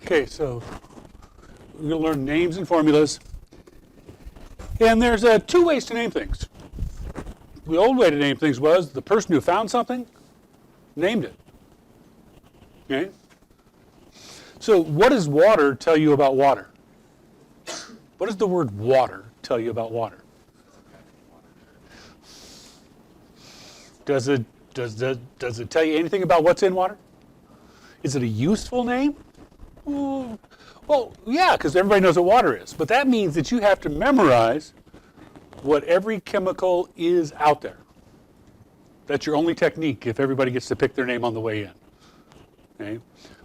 Okay, so we're going to learn names and formulas. And there's two ways to name things. The old way to name things was the person who found something named it. Okay? So what does water tell you about water? What does the word water tell you about water? Does it tell you anything about what's in water? Is it a useful name? Well, yeah, because everybody knows what water is. But that means that you have to memorize what every chemical is out there. That's your only technique if everybody gets to pick their name on the way in. Okay?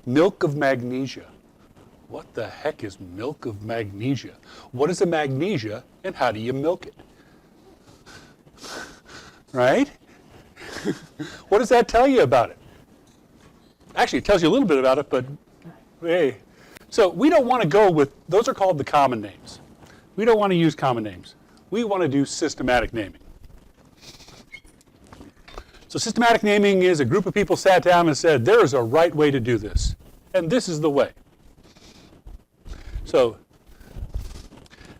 Milk of magnesia. What the heck is milk of magnesia? What is a magnesia and how do you milk it? Right? What does that tell you about it? Actually, it tells you a little bit about it, but hey. So we don't want to go with, those are called the common names. We don't want to use common names. We want to do systematic naming. So systematic naming is a group of people sat down and said, there is a right way to do this. And this is the way. So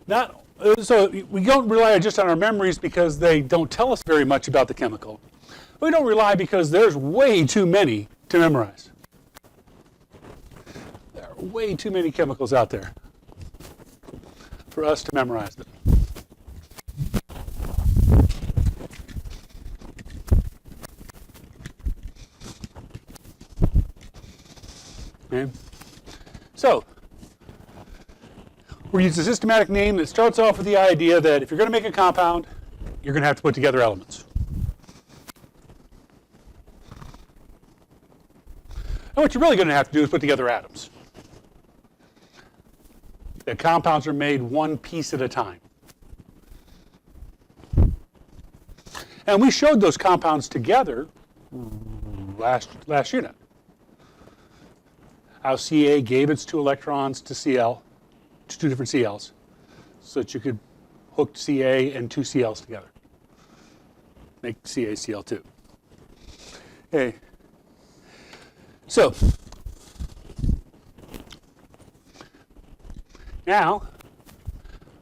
we don't rely just on our memories because they don't tell us very much about the chemical. We don't rely because there's way too many to memorize. There are way too many chemicals out there for us to memorize them. Okay. So we're using a systematic name that starts off with the idea that if you're going to make a compound, you're going to have to put together elements. And what you're really going to have to do is put together atoms. The compounds are made one piece at a time. And we showed those compounds together last unit. How Ca gave its 2 electrons to Cl, to 2 different Cls, so that you could hook Ca and 2 Cls together. Make CaCl2. Okay. So, now,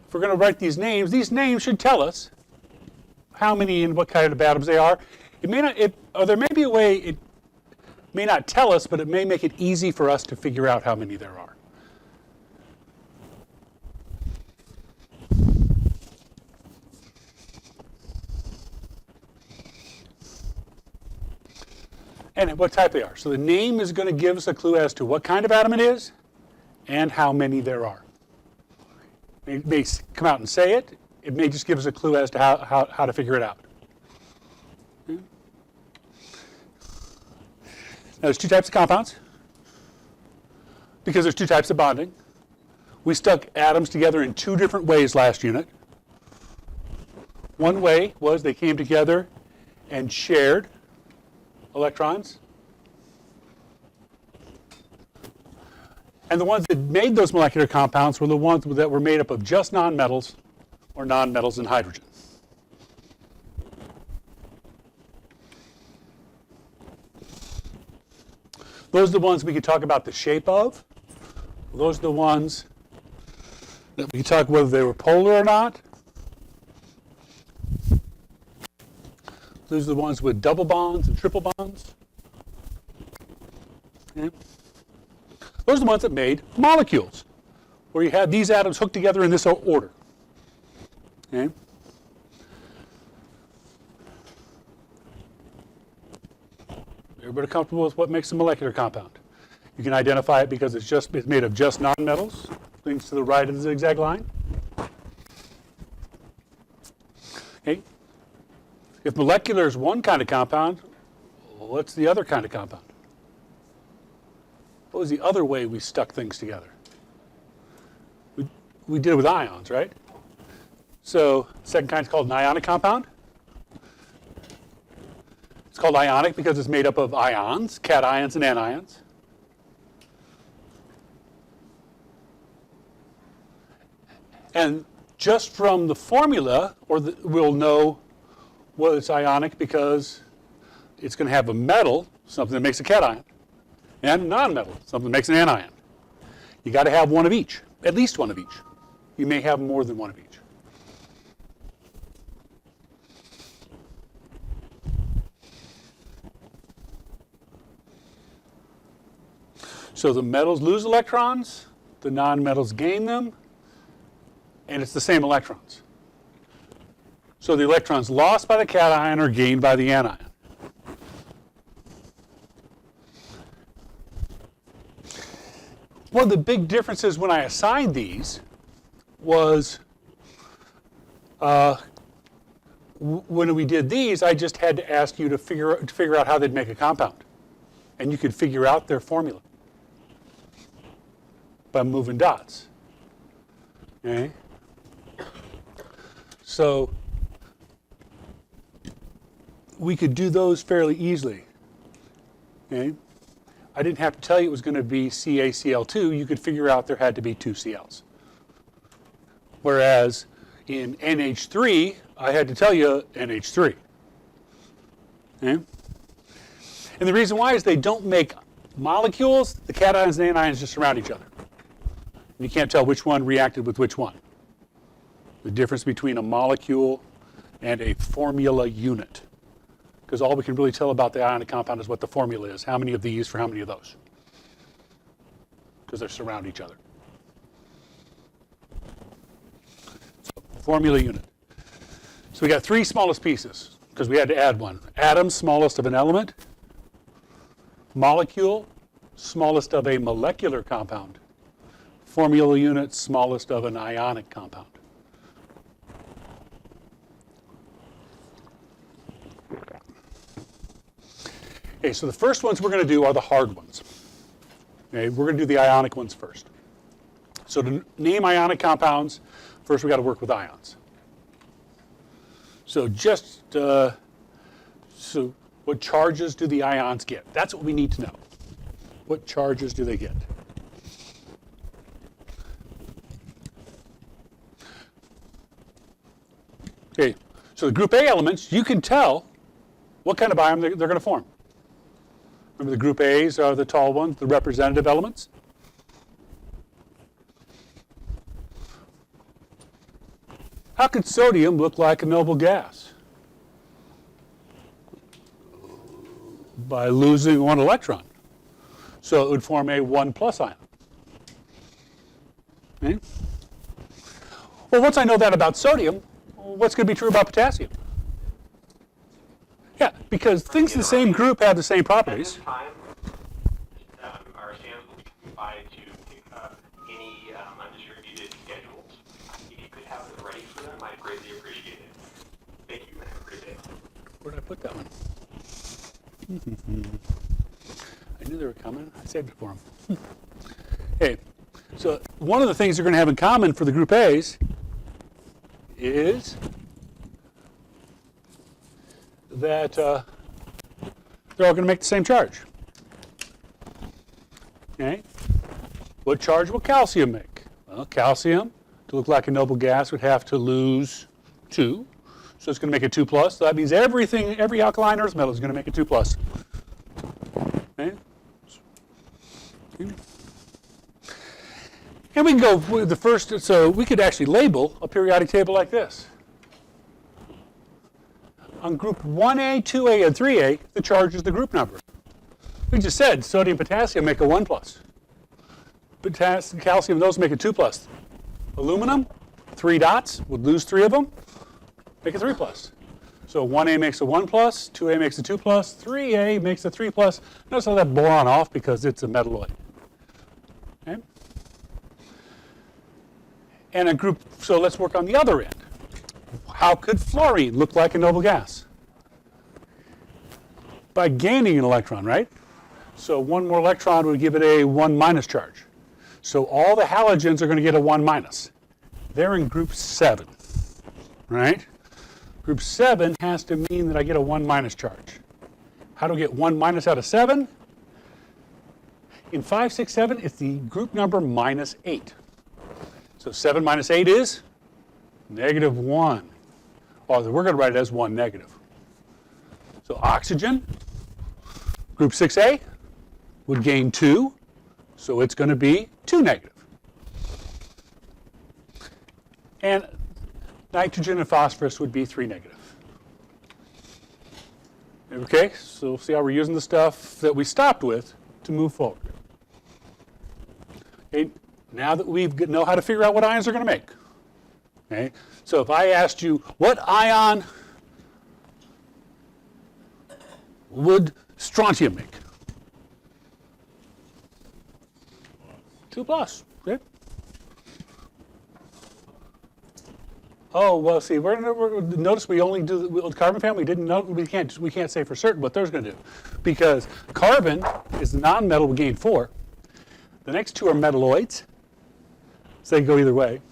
if we're going to write these names should tell us how many and what kind of atoms they are. It may not, or there may be a way it may not tell us, but it may make it easy for us to figure out how many there are. And what type they are. So the name is going to give us a clue as to what kind of atom it is and how many there are. It may come out and say it. It may just give us a clue as to how to figure it out. Okay. Now there's 2 types of compounds because there's 2 types of bonding. We stuck atoms together in 2 different ways last unit. One way was they came together and shared electrons. And the ones that made those molecular compounds were the ones that were made up of just nonmetals or nonmetals and hydrogen. Those are the ones we could talk about the shape of. Those are the ones that we could talk whether they were polar or not. Those are the ones with double bonds and triple bonds. Okay. Those are the ones that made molecules, where you had these atoms hooked together in this order. Okay. Everybody comfortable with what makes a molecular compound? You can identify it because it's made of just nonmetals, things to the right of the zigzag line. Okay. If molecular is one kind of compound, what's the other kind of compound? What was the other way we stuck things together? We did it with ions, right? So the second kind is called an ionic compound. It's called ionic because it's made up of ions, cations and anions. And just from the formula, we'll know well, it's ionic because it's going to have a metal, something that makes a cation, and a nonmetal, something that makes an anion. You got to have one of each, at least one of each. You may have more than one of each. So the metals lose electrons, the nonmetals gain them, and it's the same electrons. So the electrons lost by the cation are gained by the anion. One of the big differences when I assigned these was when we did these, I just had to ask you to figure out how they'd make a compound. And you could figure out their formula by moving dots. Okay? So we could do those fairly easily. Okay? I didn't have to tell you it was going to be CaCl2. You could figure out there had to be 2 Cls. Whereas in NH3, I had to tell you NH3. Okay? And the reason why is they don't make molecules. The cations and anions just surround each other. And you can't tell which one reacted with which one. The difference between a molecule and a formula unit. Because all we can really tell about the ionic compound is what the formula is. How many of these for how many of those? Because they surround each other. So, formula unit. So we got 3 smallest pieces, because we had to add one. Atom, smallest of an element. Molecule, smallest of a molecular compound. Formula unit, smallest of an ionic compound. Okay, so the first ones we're going to do are the hard ones. Okay, we're going to do the ionic ones first. So to name ionic compounds, first we got to work with ions. So so what charges do the ions get? That's what we need to know. What charges do they get? Okay, so the group A elements, you can tell what kind of ion they're going to form. Remember the group A's are the tall ones, the representative elements. How could sodium look like a noble gas? By losing 1 electron. So it would form a 1+ ion. Okay? Well, once I know that about sodium, what's going to be true about potassium? Yeah, because things in the same group have the same properties. At this time, our stands will be coming by to pick up any undistributed schedules. If you could have them ready for them, I'd greatly appreciate it. Thank you, and have a great day. Where did I put that one? I knew they were coming. I saved it for them. Okay, so one of the things they're going to have in common for the group A's is that they're all going to make the same charge. Okay? What charge will calcium make? Well, calcium, to look like a noble gas, would have to lose 2. So it's going to make a 2+. So that means every alkaline earth metal is going to make a 2+. Okay? And we can go with the first, so we could actually label a periodic table like this. On group 1A, 2A, and 3A, the charge is the group number. We just said sodium and potassium make a 1+. Potassium, calcium, those make a 2+. Aluminum, 3 dots, would lose 3 of them, make a 3+. So 1A makes a 1+, 2A makes a 2+, 3A makes a 3+. Notice how that boron off because it's a metalloid. Okay? And a group, so let's work on the other end. How could fluorine look like a noble gas? By gaining an electron, right? So 1 more electron would give it a 1- charge. So all the halogens are going to get a 1-. They're in group 7, right? Group 7 has to mean that I get a 1- charge. How do I get 1- out of 7? In 5, 6, 7, it's the group number -8. So 7 minus 8 is -1. Or we're going to write it as 1 negative. So oxygen, group 6A, would gain 2. So it's going to be 2 negative. And nitrogen and phosphorus would be 3 negative. Okay, so see how we're using the stuff that we stopped with to move forward. Okay, now that we know how to figure out what ions are going to make. Okay, so if I asked you, what ion would strontium make? 2 plus. Okay. Oh well, see, notice we only do the carbon family. We can't say for certain what they're going to do, because carbon is the non-metal. We gain 4. The next 2 are metalloids, so they can go either way.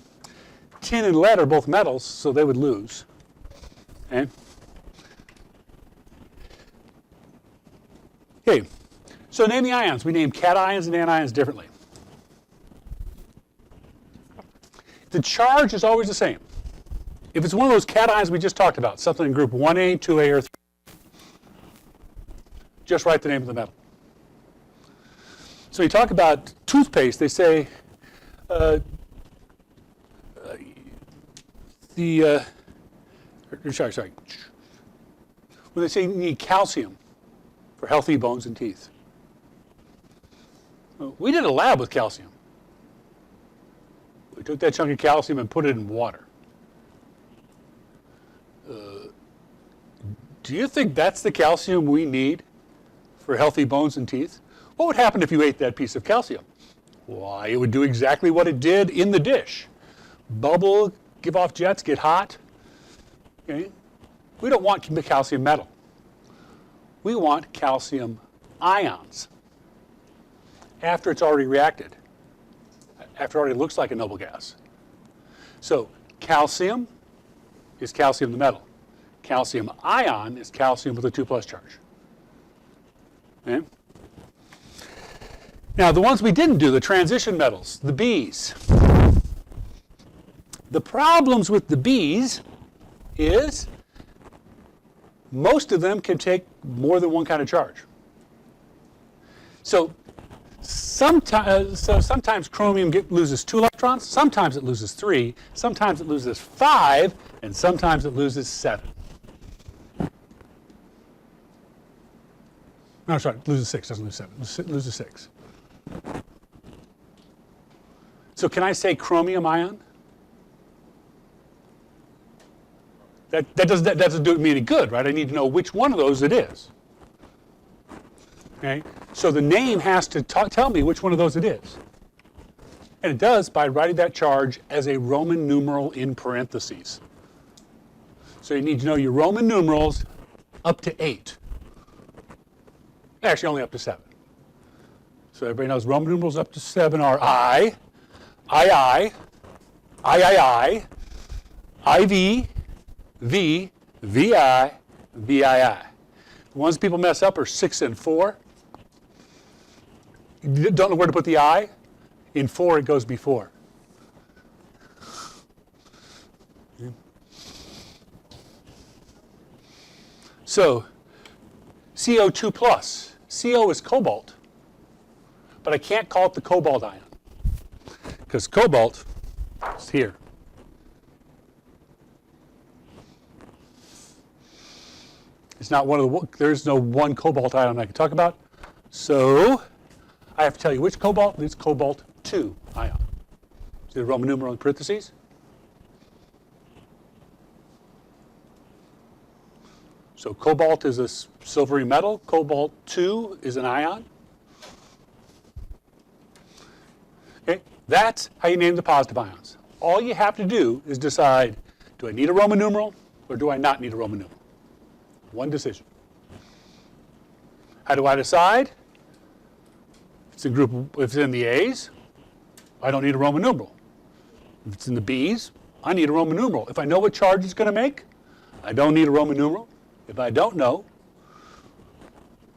Tin and lead are both metals, so they would lose. Okay. Okay. So name the ions. We name cations and anions differently. The charge is always the same. If it's one of those cations we just talked about, something in group 1A, 2A, or 3, just write the name of the metal. So you talk about toothpaste, they say sorry. When they say you need calcium for healthy bones and teeth. We did a lab with calcium. We took that chunk of calcium and put it in water. Do you think that's the calcium we need for healthy bones and teeth? What would happen if you ate that piece of calcium? Why, it would do exactly what it did in the dish. Bubble, give off jets, get hot. Okay? We don't want calcium metal. We want calcium ions after it's already reacted, after it already looks like a noble gas. So calcium is calcium the metal. Calcium ion is calcium with a 2 plus charge. Okay? Now, the ones we didn't do, the transition metals, the Bs. The problems with the Bs is most of them can take more than one kind of charge. So sometimes chromium loses 2 electrons, sometimes it loses 3, sometimes it loses 5, and sometimes it loses 7. No, sorry, it loses 6, doesn't lose 7. It loses 6. So can I say chromium ion? That doesn't do me any good, right? I need to know which one of those it is. Okay? So the name has to tell me which one of those it is. And it does by writing that charge as a Roman numeral in parentheses. So you need to know your Roman numerals up to 8. Actually, only up to 7. So everybody knows Roman numerals up to 7 are I, II, III, IV, V, VI, VII. The ones people mess up are 6 and 4. You don't know where to put the I. In 4, it goes before. So CO2 plus. CO is cobalt, but I can't call it the cobalt ion because cobalt is here. It's not one of the. There's no one cobalt ion I can talk about, so I have to tell you which cobalt. It's cobalt 2 ion. See the Roman numeral in parentheses. So cobalt is a silvery metal. Cobalt 2 is an ion. Okay, that's how you name the positive ions. All you have to do is decide, do I need a Roman numeral or do I not need a Roman numeral? One decision. How do I decide? If it's in the A's, I don't need a Roman numeral. If it's in the B's, I need a Roman numeral. If I know what charge it's going to make, I don't need a Roman numeral. If I don't know,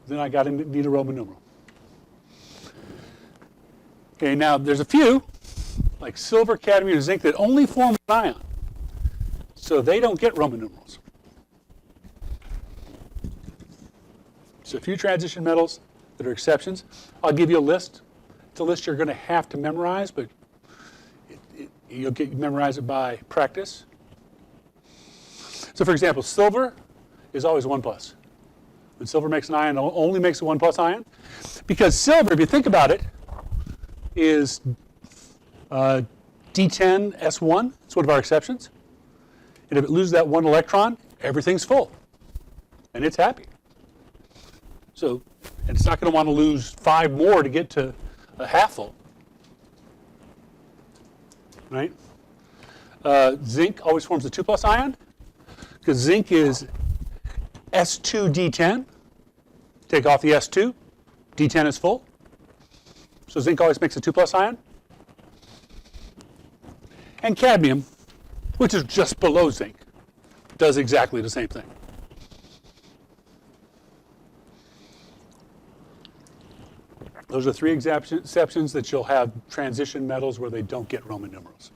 then I need a Roman numeral. Okay, now there's a few, like silver, cadmium, and zinc, that only form an ion. So they don't get Roman numerals. So a few transition metals that are exceptions. I'll give you a list. It's a list you're going to have to memorize, but You'll memorize it by practice. So for example, silver is always 1 plus. When silver makes an ion, it only makes a 1 plus ion. Because silver, if you think about it, is D10S1. It's one of our exceptions. And if it loses that 1 electron, everything's full. And it's happy. So, and it's not going to want to lose 5 more to get to a half full. Right? Zinc always forms a 2 plus ion because zinc is S2D10. Take off the S2, D10 is full. So zinc always makes a 2 plus ion. And cadmium, which is just below zinc, does exactly the same thing. Those are 3 exceptions that you'll have transition metals where they don't get Roman numerals.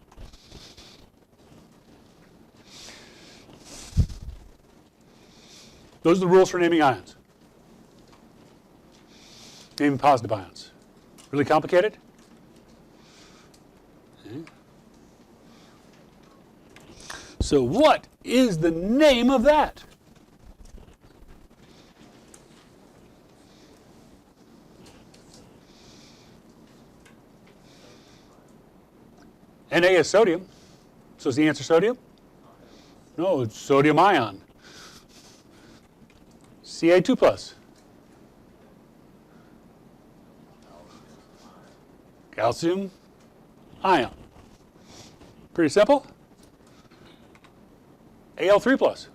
Those are the rules for naming ions. Naming positive ions. Really complicated? Okay. So what is the name of that? Na is sodium. So is the answer sodium? No, it's sodium ion. Ca2 plus. Calcium ion. Pretty simple. Al3 plus.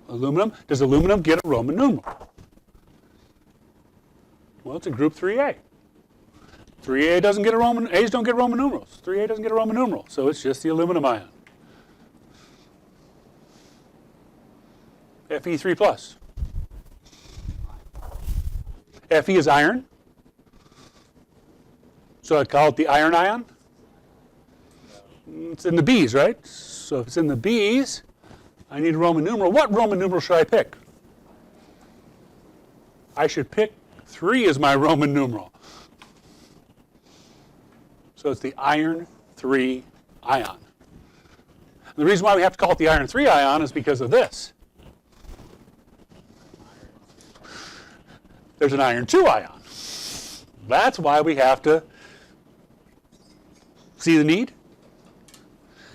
Aluminum. Does aluminum get a Roman numeral? Well, it's a group 3A. 3A doesn't get a Roman, A's don't get Roman numerals. 3A doesn't get a Roman numeral, so it's just the aluminum ion. Fe3 plus. Fe is iron, so I call it the iron ion. It's in the B's, right? So if it's in the B's, I need a Roman numeral. What Roman numeral should I pick? I should pick 3 as my Roman numeral. So it's the iron 3 ion. And the reason why we have to call it the iron 3 ion is because of this. There's an iron 2 ion. That's why we have to see the need.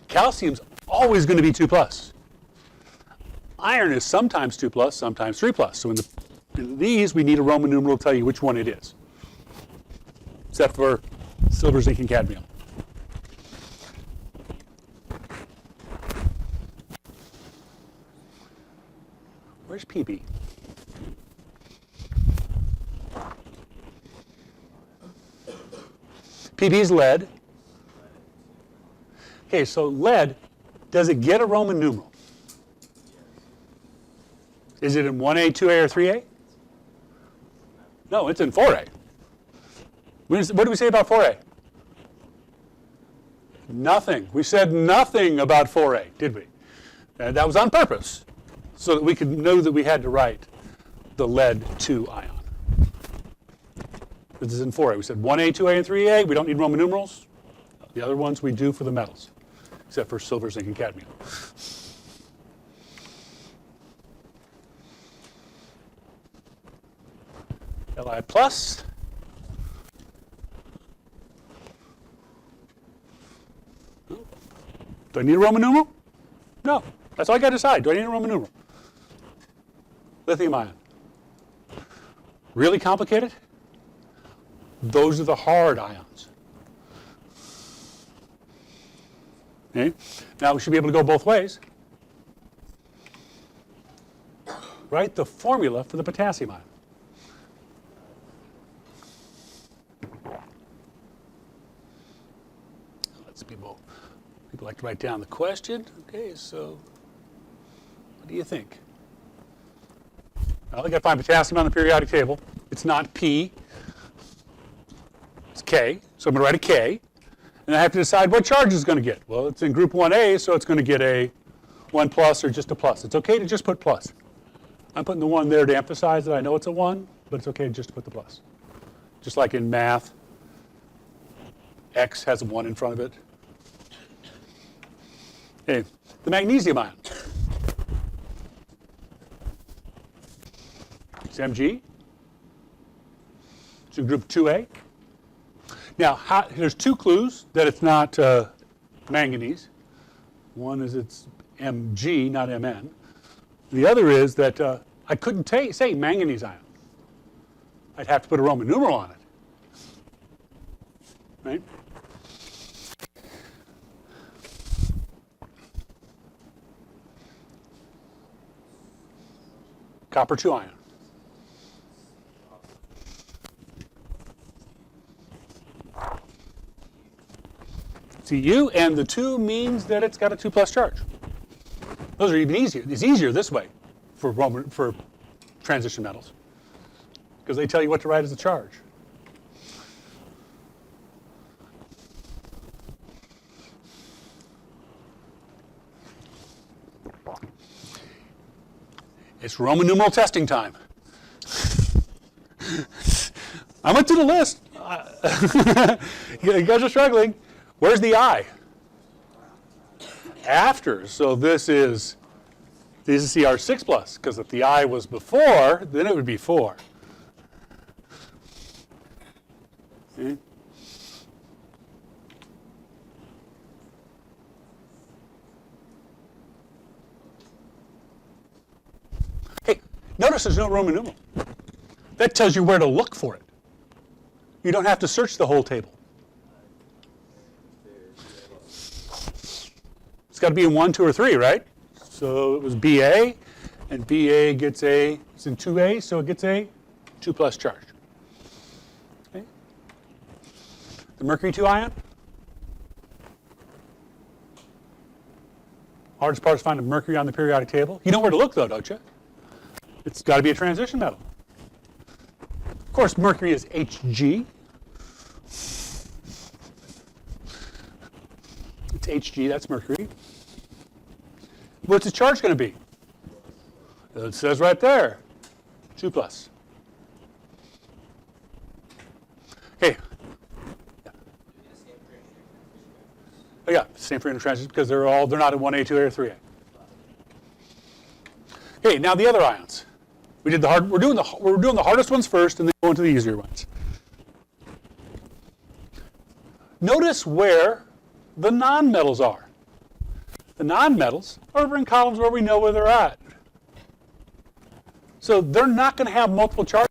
Calcium's always going to be 2 plus. Iron is sometimes 2 plus, sometimes 3 plus. So in these, we need a Roman numeral to tell you which one it is. Except for silver, zinc, and cadmium. Where's PB? PB is lead. Okay, so lead, does it get a Roman numeral? Is it in 1A, 2A, or 3A? No, it's in 4A. What did we say about 4A? Nothing. We said nothing about 4A, did we? And that was on purpose, so that we could know that we had to write the lead 2 ion. This is in 4A. We said 1A, 2A, and 3A. We don't need Roman numerals. The other ones we do for the metals, except for silver, zinc, and cadmium. Li plus. Do I need a Roman numeral? No. That's all I got to decide. Do I need a Roman numeral? Lithium ion. Really complicated? Those are the hard ions. Okay? Now we should be able to go both ways. Write the formula for the potassium ion. Let's people like to write down the question. Okay, so what do you think? Well, I got to find potassium on the periodic table. It's not P. It's K. So I'm going to write a K. And I have to decide what charge it's going to get. Well, it's in group 1A, so it's going to get a 1 plus or just a plus. It's okay to just put plus. I'm putting the 1 there to emphasize that I know it's a 1, but it's okay just to put the plus. Just like in math, X has a 1 in front of it. Okay, the magnesium ion. It's Mg. It's in group 2A. Now, there's 2 clues that it's not manganese. One is it's Mg, not Mn. The other is that I couldn't say manganese ion. I'd have to put a Roman numeral on it. Right? Copper 2 ion. Cu, and the 2 means that it's got a 2 plus charge. Those are even easier. It's easier this way for transition metals because they tell you what to write as a charge. It's Roman numeral testing time. I went to the list. You guys are struggling. Where's the I? After. So this is CR6 plus, because if the I was before, then it would be 4. Okay. Hey, notice there's no Roman numeral. That tells you where to look for it. You don't have to search the whole table. It's got to be in 1, 2, or 3, right? So it was Ba, and Ba gets it's in 2A, so it gets a 2 plus charge. Okay. The mercury 2 ion. Hardest part is finding mercury on the periodic table. You know where to look, though, don't you? It's got to be a transition metal. Of course, mercury is Hg. It's Hg, that's mercury. What's its charge going to be? It says right there, 2 plus. Okay. Yeah. Oh yeah, same for intertransition because they're not in 1A, 2A, or 3A. Okay, now the other ions. We did we're doing the hardest ones first and then going to the easier ones. Notice where the nonmetals are. The nonmetals are over in columns where we know where they're at. So they're not going to have multiple charges.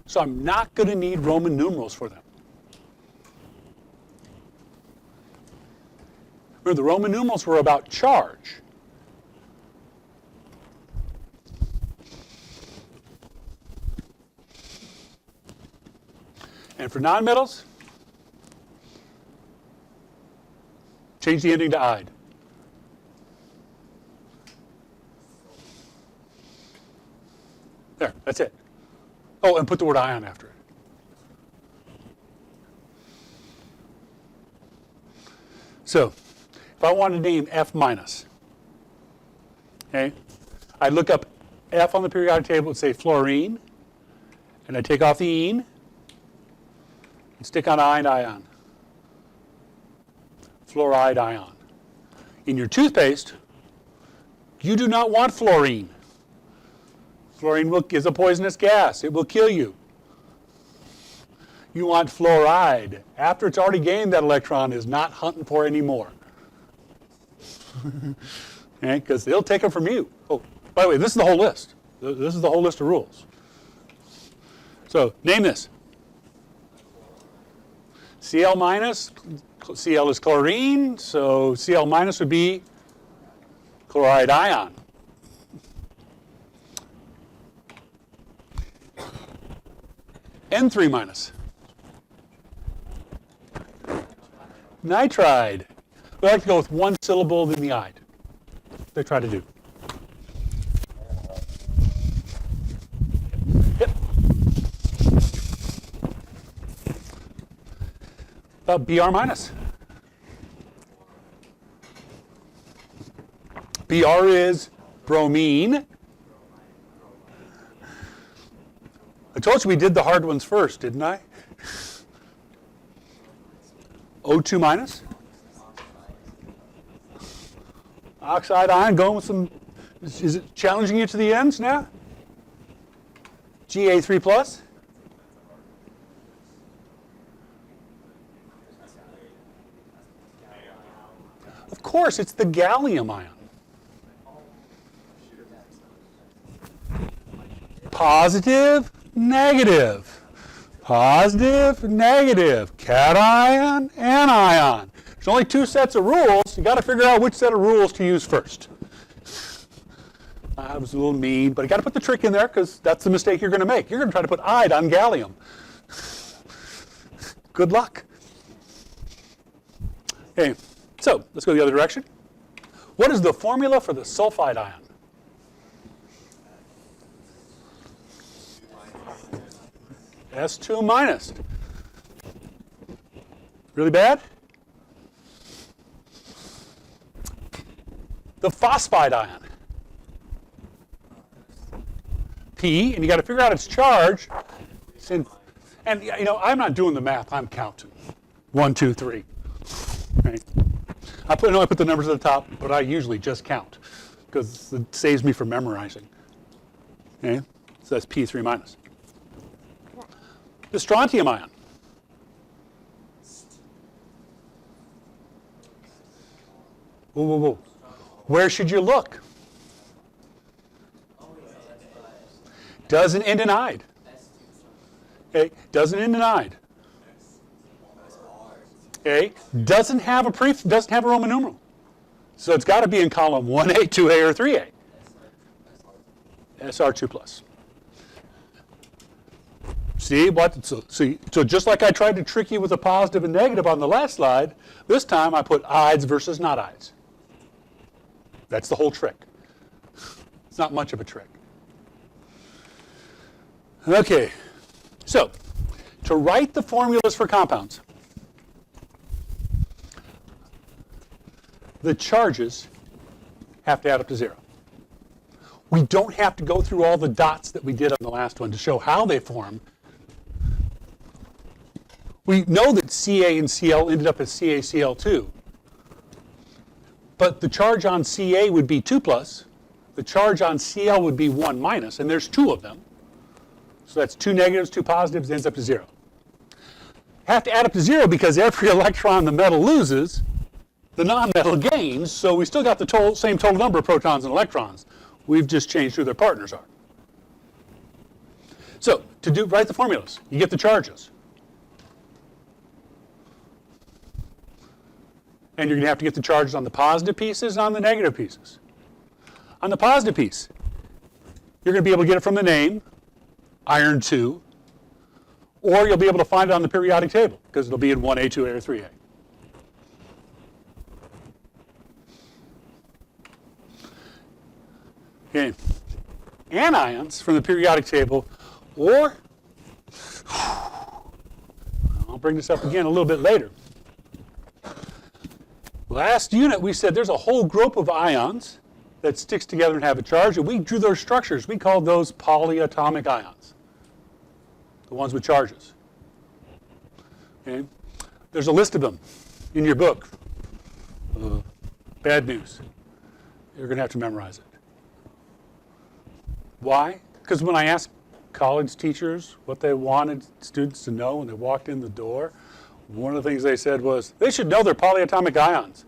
So I'm not going to need Roman numerals for them. Remember, the Roman numerals were about charge. And for nonmetals, change the ending to "-ide". There, that's it. Oh, and put the word ion after it. So, if I want to name F minus, okay, I look up F on the periodic table and say fluorine, and I take off the ene and stick on I and ion. Fluoride ion. In your toothpaste, you do not want fluorine. Fluorine is a poisonous gas. It will kill you. You want fluoride. After it's already gained that electron, is not hunting for anymore. Okay, because they'll take them from you. Oh, by the way, this is the whole list. This is the whole list of rules. So name this. Cl minus. Cl is chlorine, so Cl minus would be chloride ion. N3 minus. Nitride. We like to go with one syllable in the "-ide. They try to do. Yep. Br minus. Br is bromine. I told you we did the hard ones first, didn't I? O2 minus. Oxide ion going with some, is it challenging you to the ends now? Ga3 plus. Of course, it's the gallium ion. Positive, negative. Positive, negative. Cation, anion. There's only two sets of rules. You got to figure out which set of rules to use first. I was a little mean, but you got to put the trick in there because that's the mistake you're going to make. You're going to try to put ide on gallium. Good luck. Okay, so let's go the other direction. What is the formula for the sulfide ion? S2 minus. Really bad? The phosphide ion. P, and you got to figure out its charge. And you know, I'm not doing the math, I'm counting. 1, 2, 3. Right? I put the numbers at the top, but I usually just count because it saves me from memorizing. Okay? So that's P3 minus. The strontium ion. Whoa, whoa, whoa. Where should you look? Doesn't end in ide. Okay, doesn't end in ide. Okay, doesn't have a Roman numeral. So it's got to be in column 1A, 2A, or 3A. SR2 plus. See what? So just like I tried to trick you with a positive and negative on the last slide, this time I put ides versus not ides. That's the whole trick. It's not much of a trick. Okay, so to write the formulas for compounds, the charges have to add up to 0. We don't have to go through all the dots that we did on the last one to show how they form. We know that Ca and Cl ended up as CaCl2. But the charge on Ca would be 2 plus, the charge on Cl would be 1 minus, and there's 2 of them. So that's 2 negatives, 2 positives, ends up to 0. Have to add up to 0 because every electron the metal loses, the non-metal gains, so we still got the same total number of protons and electrons. We've just changed who their partners are. So to write the formulas, you get the charges. And you're going to have to get the charges on the positive pieces and on the negative pieces. On the positive piece, you're going to be able to get it from the name, iron 2, or you'll be able to find it on the periodic table because it'll be in 1A, 2A, or 3A. Okay. Anions from the periodic table, or I'll bring this up again a little bit later. Last unit we said there's a whole group of ions that sticks together and have a charge, and we drew those structures. We called those polyatomic ions, the ones with charges. Okay? There's a list of them in your book. Bad news. You're going to have to memorize it. Why? Because when I asked college teachers what they wanted students to know when they walked in the door, one of the things they said was, they should know they're polyatomic ions.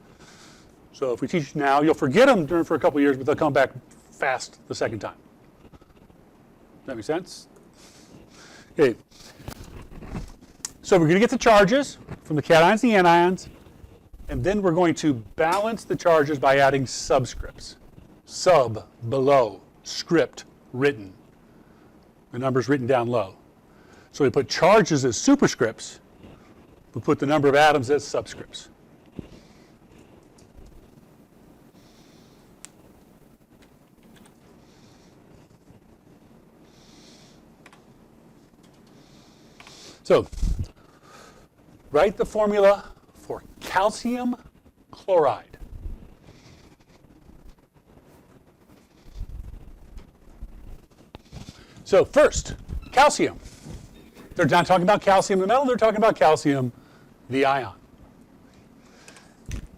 So if we teach now, you'll forget them for a couple of years, but they'll come back fast the second time. Does that make sense? Okay. So we're going to get the charges from the cations and the anions, and then we're going to balance the charges by adding subscripts. Sub, below, script, written. The number's written down low. So we put charges as superscripts. We put the number of atoms as subscripts. So, write the formula for calcium chloride. So first, calcium. They're not talking about calcium the metal, they're talking about calcium the ion.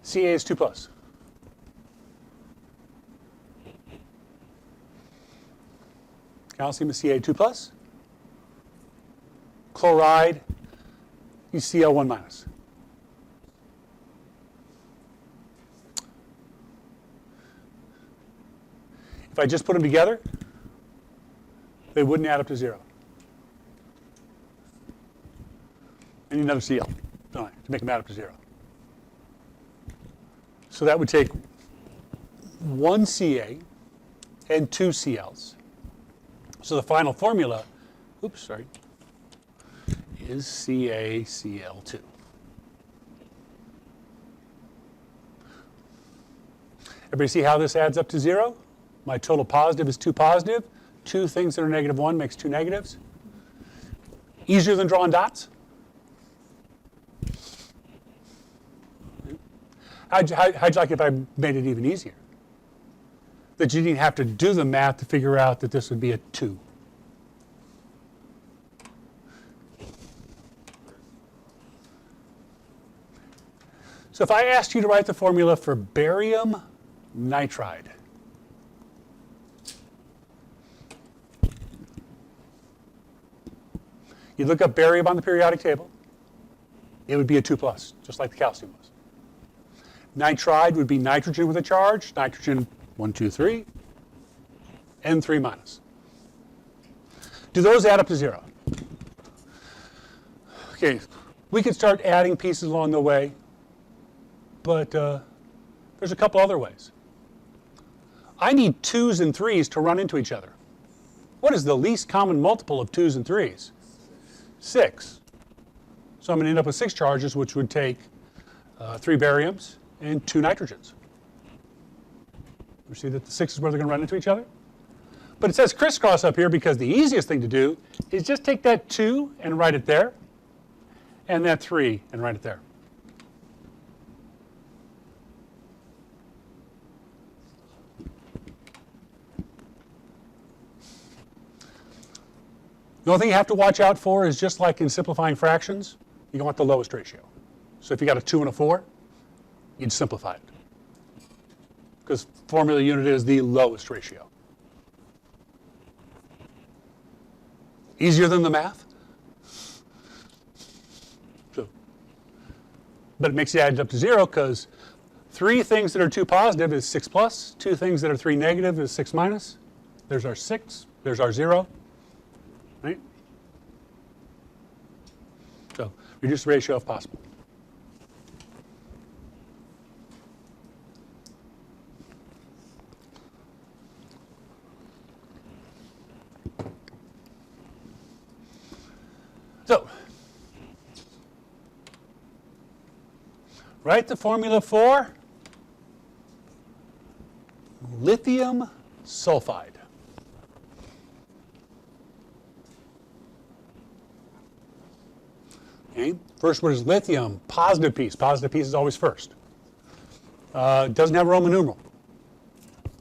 Ca is 2 plus. Calcium is Ca 2 plus. Chloride is Cl1 minus. If I just put them together, they wouldn't add up to 0. I need another Cl, don't I, to make them add up to 0. So that would take 1 Ca and 2 Cls. So the final formula, is CaCl2. Everybody see how this adds up to 0? My total positive is 2 positive. 2 things that are -1 makes 2 negatives. Easier than drawing dots? How'd you like if I made it even easier? That you didn't have to do the math to figure out that this would be a 2. So if I asked you to write the formula for barium nitride, you look up barium on the periodic table, it would be a 2 plus, just like the calcium was. Nitride would be nitrogen with a charge, nitrogen 1, 2, 3, and 3 minus. Do those add up to 0? Okay, we could start adding pieces along the way, but there's a couple other ways. I need 2s and 3s to run into each other. What is the least common multiple of 2s and 3s? 6. So I'm going to end up with 6 charges, which would take 3 bariums and 2 nitrogens. You see that the 6 is where they're going to run into each other? But it says crisscross up here because the easiest thing to do is just take that 2 and write it there, and that 3 and write it there. The only thing you have to watch out for is just like in simplifying fractions, you want the lowest ratio. So if you got a 2 and a 4, you'd simplify it. Because formula unit is the lowest ratio. Easier than the math? So, but it makes it add up to 0 because 3 things that are 2 positive is 6 plus, 2 things that are 3 negative is 6 minus. There's our 6, there's our 0. Right? So reduce the ratio if possible. So write the formula for lithium sulfide. Okay. First word is lithium, positive piece. Positive piece is always first. It doesn't have a Roman numeral.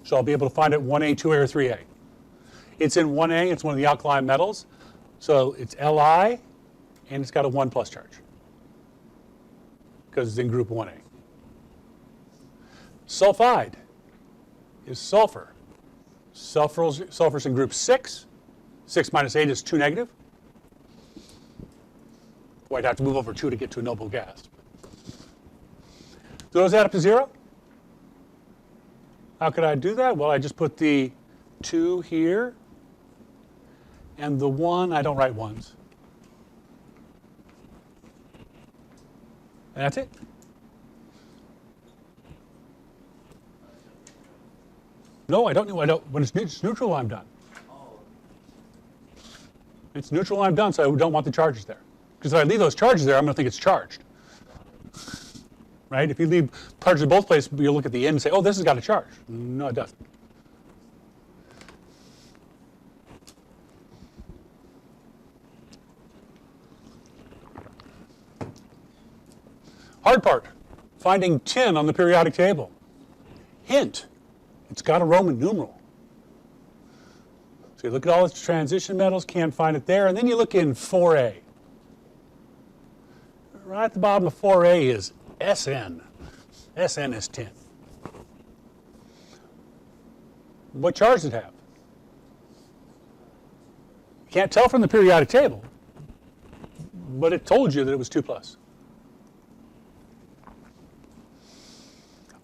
So I'll be able to find it 1A, 2A, or 3A. It's in 1A, it's one of the alkali metals. So it's Li, and it's got a 1 plus charge. Because it's in group 1A. Sulfide is sulfur. Sulfur's in group 6. 6 minus 8 is 2 negative. Well, I'd have to move over 2 to get to a noble gas. Do those add up to 0? How could I do that? Well, I just put the 2 here, and the 1, I don't write 1s. And that's it. No, I don't know. When it's neutral, I'm done. It's neutral, I'm done, so I don't want the charges there. Because if I leave those charges there, I'm going to think it's charged. Right? If you leave charges in both places, you'll look at the end and say, oh, this has got a charge. No, it doesn't. Hard part, finding tin on the periodic table. Hint, it's got a Roman numeral. So you look at all its transition metals, can't find it there, and then you look in 4A. Right at the bottom of 4A is SN. SN is 10. What charge does it have? You can't tell from the periodic table, but it told you that it was 2 plus.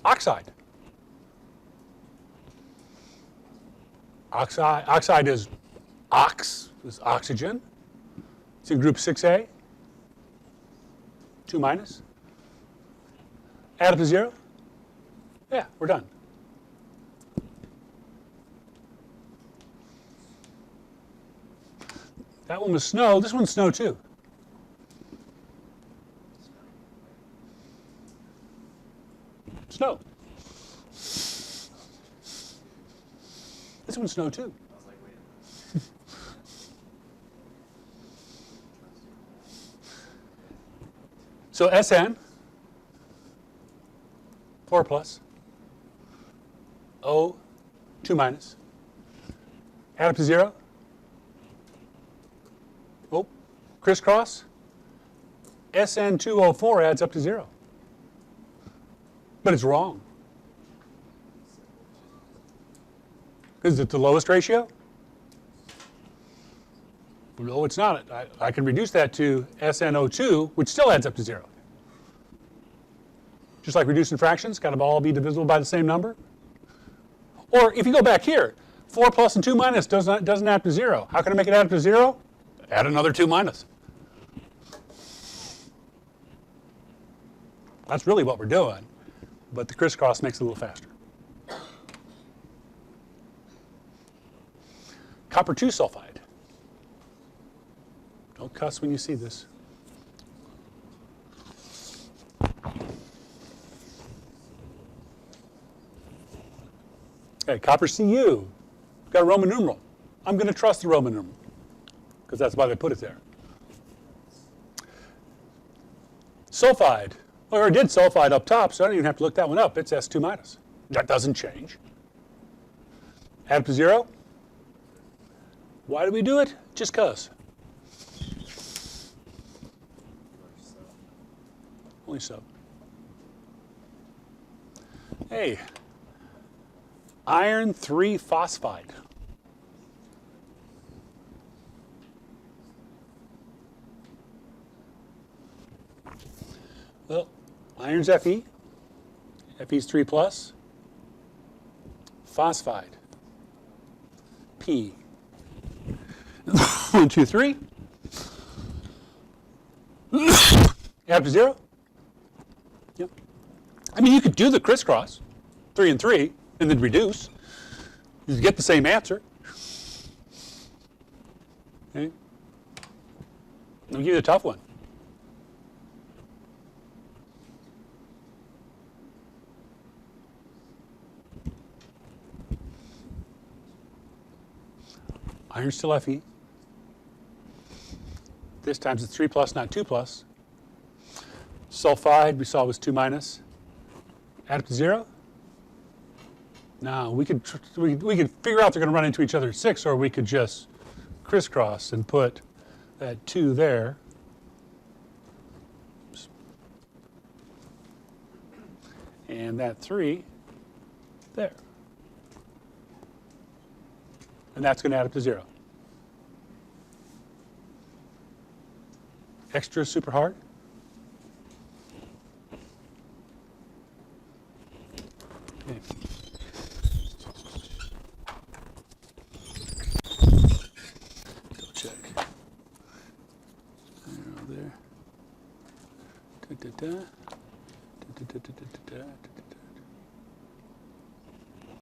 Oxide. Oxide is oxygen. It's in group 6A. 2 minus. Add up to 0. Yeah, we're done. That one was snow. This one's snow too. Snow. This one's snow too. So SN, 4 plus, O, 2 minus, add up to 0. Oh, crisscross, SN2O4 adds up to 0. But it's wrong. Is it the lowest ratio? No, it's not. I can reduce that to SNO2, which still adds up to 0. Just like reducing fractions, got to all be divisible by the same number. Or if you go back here, 4 plus and 2 minus doesn't add up to 0. How can I make it add up to 0? Add another 2 minus. That's really what we're doing, but the crisscross makes it a little faster. Copper 2 sulfide. Don't cuss when you see this. Okay, copper Cu. Got a Roman numeral. I'm going to trust the Roman numeral because that's why they put it there. Sulfide. Well, I already did sulfide up top, so I don't even have to look that one up. It's S2 minus. That doesn't change. Add up to 0. Why do we do it? Just because. Only so. Hey, iron 3 phosphide. Well, iron's Fe. Fe's 3 plus. Phosphide. P. 1, 2, 3. Add up to 0. Yep. I mean, you could do the crisscross, 3 and 3, and then reduce. You get the same answer. Okay. I'll give you a tough one. Iron's still Fe. This time it's 3 plus, not 2 plus. Sulfide, we saw was 2 minus. Add up to 0? No, we could figure out they're going to run into each other at 6, or we could just crisscross and put that 2 there. And that 3 there. And that's going to add up to 0. Extra super hard? Okay. Go check. There. Da, da, da. Da, da, da, da, da, da, da.